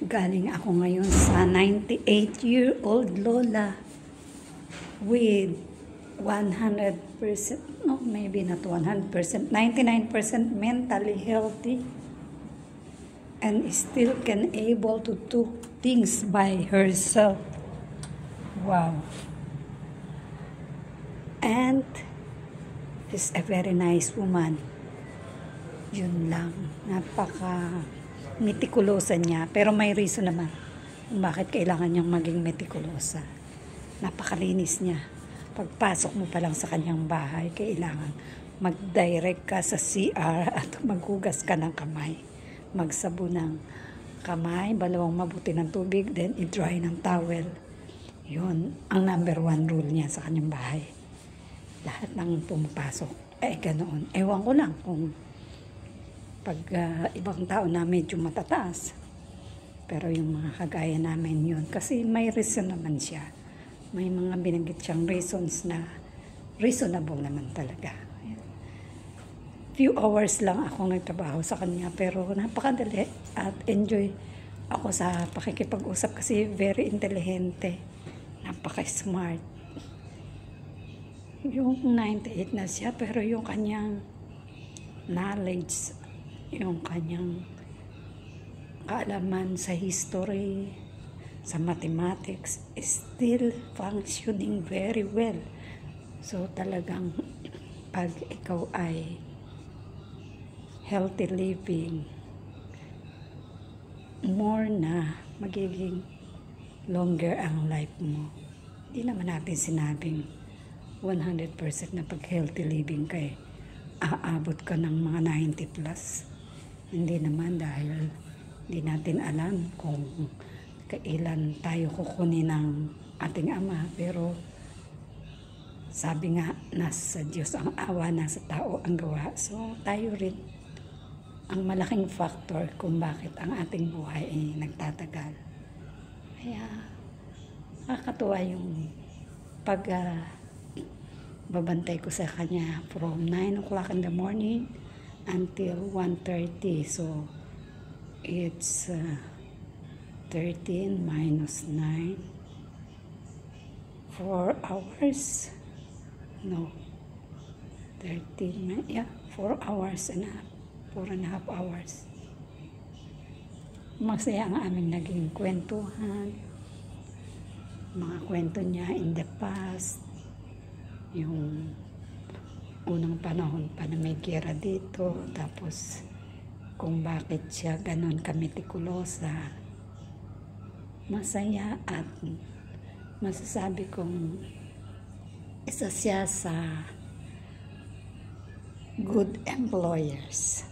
Galing ako ngayon sa 98-year-old lola with 100%, no, maybe not 100%, 99% mentally healthy and still can able to do things by herself. Wow. And is a very nice woman. Yun lang. Napaka metikulosa niya. Pero may reason naman kung bakit kailangan niyang maging metikulosa. Napakalinis niya. Pagpasok mo pa lang sa kanyang bahay, kailangan mag-direct ka sa CR at maghugas ka ng kamay. Magsabo ng kamay, balawang mabuti ng tubig, then i-dry ng towel. Yun ang number 1 rule niya sa kanyang bahay. Lahat ng pumapasok, ganoon. Ewan ko lang kung pag ibang tao na medyo matataas. Pero yung mga kagaya namin yun. Kasi may reason naman siya. May mga binanggit siyang reasons na reasonable naman talaga. Few hours lang ako nagtrabaho sa kanya. Pero napakadali at enjoy ako sa pakikipag-usap kasi very intelligente. Napaka-smart. Yung 98 na siya pero yung kanyang knowledge, yung kanyang kaalaman sa history, sa mathematics, is still functioning very well. So talagang pag ikaw ay healthy living, more na magiging longer ang life mo. Hindi naman natin sinabing 100% na pag healthy living ka aabot ka ng mga 90 plus. Hindi naman dahil hindi natin alam kung kailan tayo kukunin ng ating ama. Pero sabi nga, nasa Diyos ang awa, nasa tao ang gawa. So tayo rin ang malaking factor kung bakit ang ating buhay ay nagtatagal. Kaya nakakatuwa yung pag babantay ko sa kanya from 9 o'clock in the morning until 1:30. So it's 13 minus 9, 4 hours, no, 13, yeah, 4 hours and a half, 4.5 hours. Masaya ang aming naging kwentuhan, mga kwento niya in the past, yung unang panahon pa na may gera dito, tapos kung bakit siya ganon kametikulosa. Masaya at masasabi kong isa siya sa good employers.